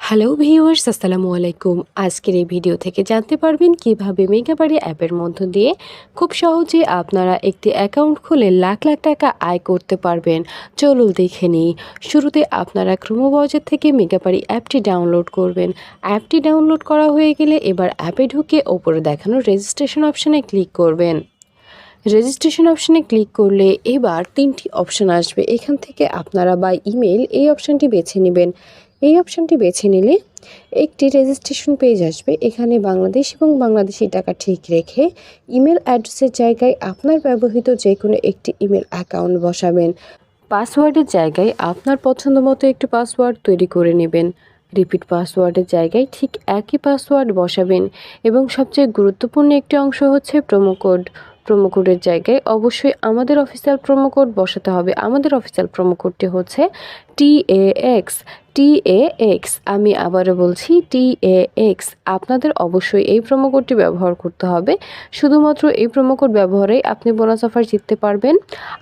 Hello viewers, আসসালামু আলাইকুম। আজকের এই ভিডিও থেকে জানতে পারবেন কিভাবে মেগাবাড়ি অ্যাপের মধ্য দিয়ে খুব সহজে আপনারা একটি অ্যাকাউন্ট খুলে লাখ লাখ টাকা আয় করতে পারবেন। চলুন দেখে নিই। শুরুতে আপনারা ক্রোম ব্রাউজার থেকে মেগাবাড়ি অ্যাপটি ডাউনলোড করবেন। অ্যাপটি ডাউনলোড করা হয়ে গেলে এবার অ্যাপে ঢুকে ওপরে দেখানো রেজিস্ট্রেশন অপশানে ক্লিক করবেন। রেজিস্ট্রেশন অপশানে ক্লিক করলে এবার 3টি অপশান আসবে। এখান থেকে আপনারা বাই ইমেল এই অপশানটি বেছে নেবেন। এই অপশানটি বেছে নিলে একটি রেজিস্ট্রেশন পেজ আসবে। এখানে বাংলাদেশ এবং বাংলাদেশি টাকা ঠিক রেখে ইমেল অ্যাড্রেসের জায়গায় আপনার ব্যবহৃত যে কোনো একটি ইমেল অ্যাকাউন্ট বসাবেন। পাসওয়ার্ডের জায়গায় আপনার পছন্দ মতো একটি পাসওয়ার্ড তৈরি করে নেবেন। রিপিট পাসওয়ার্ডের জায়গায় ঠিক একই পাসওয়ার্ড বসাবেন এবং সবচেয়ে গুরুত্বপূর্ণ একটি অংশ হচ্ছে প্রোমো কোড। প্রোমো কোডের জায়গায় অবশ্যই আমাদের অফিসিয়াল প্রোমো কোড বসাতে হবে। আমাদের অফিসিয়াল প্রোমো কোডটি হচ্ছে TAX। আমি আবারও বলছি TAX। আপনাদের অবশ্যই এই প্রোমো কোডটি ব্যবহার করতে হবে। শুধুমাত্র এই প্রোমো কোড ব্যবহারেই আপনি বোনাস অফার জিততে পারবেন।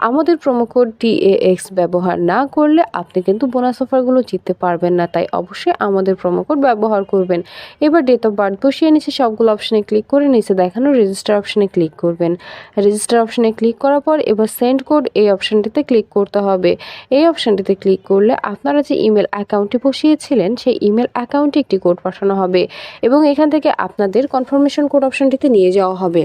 আমাদের প্রোমো কোড TAX ব্যবহার না করলে আপনি কিন্তু বোনাস অফারগুলো জিততে পারবেন না। তাই অবশ্যই আমাদের প্রোমো কোড ব্যবহার করবেন। এবার ডেট অফ বার্থ বসিয়ে নিচে সবগুলো অপশানে ক্লিক করে নিচে দেখানো রেজিস্টার অপশানে ক্লিক করবেন। রেজিস্টার অপশানে ক্লিক করার পর এবার সেন্ড কোড এই অপশানটিতে ক্লিক করতে হবে। এই অপশানটিতে ক্লিক করলে আপনারা যে ইমেল অ্যাকাউন্টটি বসিয়েছিলেন সেই ইমেল অ্যাকাউন্টে একটি কোড পাঠানো হবে এবং এখান থেকে আপনাদের কনফার্মেশন কোড অপশানটিতে নিয়ে যাওয়া হবে।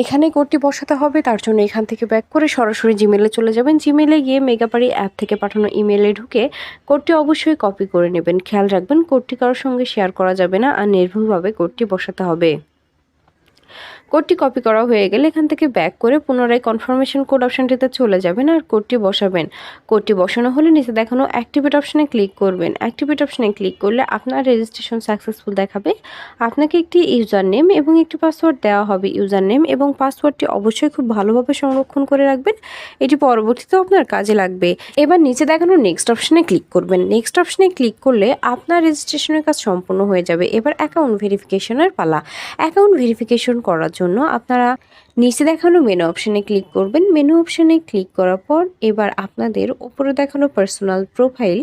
এখানে কোডটি বসাতে হবে, তার জন্য এখান থেকে ব্যাক করে সরাসরি জিমেলে চলে যাবেন। জিমেলে গিয়ে মেগাবাড়ি অ্যাপ থেকে পাঠানো ইমেলে ঢুকে কোডটি অবশ্যই কপি করে নেবেন। খেয়াল রাখবেন কোডটি কারোর সঙ্গে শেয়ার করা যাবে না আর নির্ভুলভাবে কোডটি বসাতে হবে। কোডটি কপি করা হয়ে গেলে এখান থেকে ব্যাক করে পুনরায় কনফার্মেশন কোড অপশানটিতে চলে যাবেন আর কোডটি বসাবেন। কোডটি বসানো হলে নিচে দেখানো অ্যাক্টিভেট অপশানে ক্লিক করবেন। অ্যাক্টিভেট অপশানে ক্লিক করলে আপনার রেজিস্ট্রেশন সাকসেসফুল দেখাবে। আপনাকে একটি ইউজার নেম এবং একটি পাসওয়ার্ড দেওয়া হবে। ইউজার নেম এবং পাসওয়ার্ডটি অবশ্যই খুব ভালোভাবে সংরক্ষণ করে রাখবেন, এটি পরবর্তীতেও আপনার কাজে লাগবে। এবার নিচে দেখানো নেক্সট অপশানে ক্লিক করবেন। নেক্সট অপশানে ক্লিক করলে আপনার রেজিস্ট্রেশনের কাজ সম্পূর্ণ হয়ে যাবে। এবার অ্যাকাউন্ট ভেরিফিকেশনের পালা। অ্যাকাউন্ট ভেরিফিকেশন করার জন্য আপনারা নিচে দেখানো মেনু অপশানে ক্লিক করবেন। মেনু অপশানে ক্লিক করার পর এবার আপনাদের উপরে দেখানো পার্সোনাল প্রোফাইল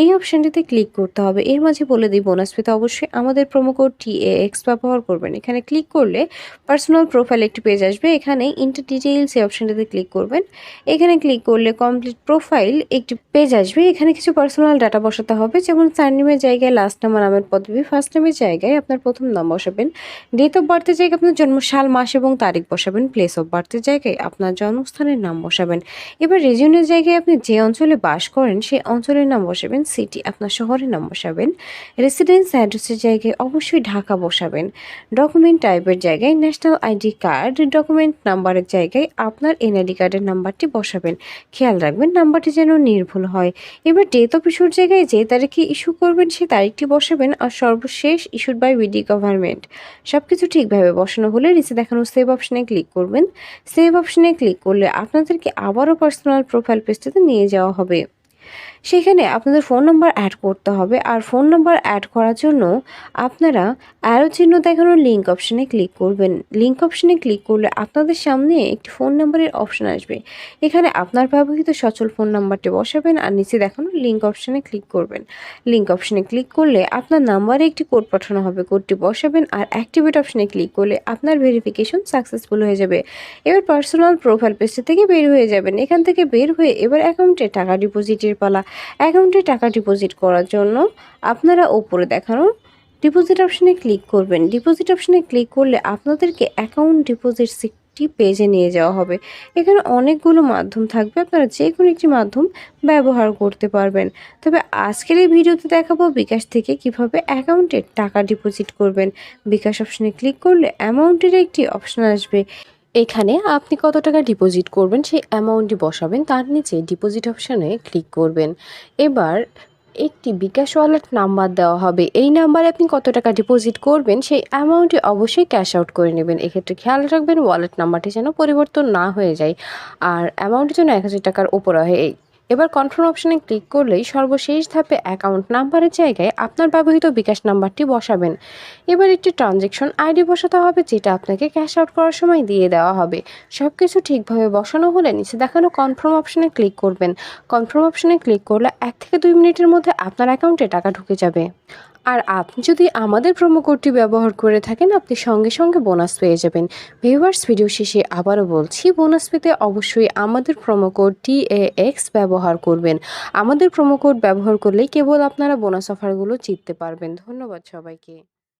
এই অপশানটিতে ক্লিক করতে হবে। এর মাঝে বলে দিই বোনাস পেতে অবশ্যই আমাদের প্রোমো কোড TAX ব্যবহার করবেন। এখানে ক্লিক করলে পার্সোনাল প্রোফাইল একটি পেজ আসবে। এখানে ইন্টার ডিটেইলস এই অপশানটিতে ক্লিক করবেন। এখানে ক্লিক করলে কমপ্লিট প্রোফাইল একটি পেজ আসবে। এখানে কিছু পার্সোনাল ডাটা বসাতে হবে, যেমন সারনেমের জায়গায় লাস্ট নাম নামের পদবি, ফার্স্ট নেমের জায়গায় আপনার প্রথম নাম বসাবেন, ডেট অফ বার্থের জায়গায় আপনার জন্ম সাল মাস এবং তারিখ বসাবেন, প্লেস অফ বার্থের জায়গায় আপনার জন্মস্থানের নাম বসাবেন। এবার রিজিয়নের জায়গায় আপনি যে অঞ্চলে বাস করেন সেই অঞ্চলের নাম বসাবেন, সিটি আপনার শহরের নাম বসাবেন, রেসিডেন্স অ্যাড্রেসের জায়গায় অবশ্যই ঢাকা বসাবেন, ডকুমেন্ট টাইপের জায়গায় ন্যাশনাল আইডি কার্ড, ডকুমেন্ট নাম্বারের জায়গায় আপনার এনআইডি কার্ডের নাম্বারটি বসাবেন। খেয়াল রাখবেন নাম্বারটি যেন নির্ভুল হয়। এবার ডেট অফ ইস্যুর জায়গায় যে তারিখে ইস্যু করবেন সেই তারিখটি বসাবেন আর সর্বশেষ ইস্যুড বাই বিডি গভর্নমেন্ট। সব কিছু ঠিকভাবে বসানো হলে নিচে দেখানো সেভ অপশানে ক্লিক করবেন। সেভ অপশানে ক্লিক করলে আপনাদেরকে আবারও পার্সোনাল প্রোফাইল পেজটিতে নিয়ে যাওয়া হবে। সেখানে আপনাদের ফোন নাম্বার অ্যাড করতে হবে আর ফোন নাম্বার অ্যাড করার জন্য আপনারা অ্যারো চিহ্ন দেখানোর লিঙ্ক অপশানে ক্লিক করবেন। লিঙ্ক অপশানে ক্লিক করলে আপনাদের সামনে একটি ফোন নাম্বারের অপশান আসবে। এখানে আপনার ব্যবহৃত সচল ফোন নাম্বারটি বসাবেন আর নিচে দেখানো লিঙ্ক অপশানে ক্লিক করবেন। লিঙ্ক অপশানে ক্লিক করলে আপনার নাম্বারে একটি কোড পাঠানো হবে, কোডটি বসাবেন আর অ্যাক্টিভেট অপশানে ক্লিক করলে আপনার ভেরিফিকেশন সাকসেসফুল হয়ে যাবে। এবার পার্সোনাল প্রোফাইল পেজটি থেকে বের হয়ে যাবেন। এখান থেকে বের হয়ে এবার অ্যাকাউন্টে টাকা ডিপোজিটের পালা। অ্যাকাউন্টে টাকা ডিপোজিট করার জন্য আপনারা ওপরে দেখানো ডিপোজিট অপশানে ক্লিক করবেন। ডিপোজিট অপশানে ক্লিক করলে আপনাদেরকে অ্যাকাউন্ট ডিপোজিট একটি পেজে নিয়ে যাওয়া হবে। এখানে অনেকগুলো মাধ্যম থাকবে, আপনারা যে কোনো একটি মাধ্যম ব্যবহার করতে পারবেন। তবে আজকের এই ভিডিওতে দেখাবো বিকাশ থেকে কিভাবে অ্যাকাউন্টে টাকা ডিপোজিট করবেন। বিকাশ অপশানে ক্লিক করলে অ্যামাউন্টের একটি অপশান আসবে। এখানে আপনি কত টাকা ডিপোজিট করবেন সেই অ্যামাউন্টটি বসাবেন, তার নিচে ডিপোজিট অপশানে ক্লিক করবেন। এবার একটি বিকাশ ওয়ালেট নাম্বার দেওয়া হবে। এই নাম্বারে আপনি কত টাকা ডিপোজিট করবেন সেই অ্যামাউন্টটি অবশ্যই ক্যাশ আউট করে নেবেন। এক্ষেত্রে খেয়াল রাখবেন ওয়ালেট নাম্বারটি যেন পরিবর্তন না হয়ে যায় আর অ্যামাউন্টের জন্য 1000 টাকার উপরে হয়। এবার কনফার্ম অপশানে ক্লিক করলেই সর্বশেষ ধাপে অ্যাকাউন্ট নাম্বারের জায়গায় আপনার ব্যবহৃত বিকাশ নাম্বারটি বসাবেন। এবার একটি ট্রানজ্যাকশন আইডি বসাতে হবে, যেটা আপনাকে ক্যাশ আউট করার সময় দিয়ে দেওয়া হবে। সব কিছু ঠিকভাবে বসানো হলে নিচে দেখানো কনফার্ম অপশানে ক্লিক করবেন। কনফার্ম অপশানে ক্লিক করলে 1 থেকে 2 মিনিটের মধ্যে আপনার অ্যাকাউন্টে টাকা ঢুকে যাবে। আর আপনি যদি আমাদের প্রোমো কোডটি ব্যবহার করে থাকেন, আপনি সঙ্গে সঙ্গে বোনাস পেয়ে যাবেন। ভিউয়ার্স, ভিডিও শেষে আবারও বলছি, বোনাস পেতে অবশ্যই আমাদের প্রোমো কোড TAX ব্যবহার করবেন। আমাদের প্রোমো কোড ব্যবহার করলেই কেবল আপনারা বোনাস অফারগুলো জিততে পারবেন। ধন্যবাদ সবাইকে।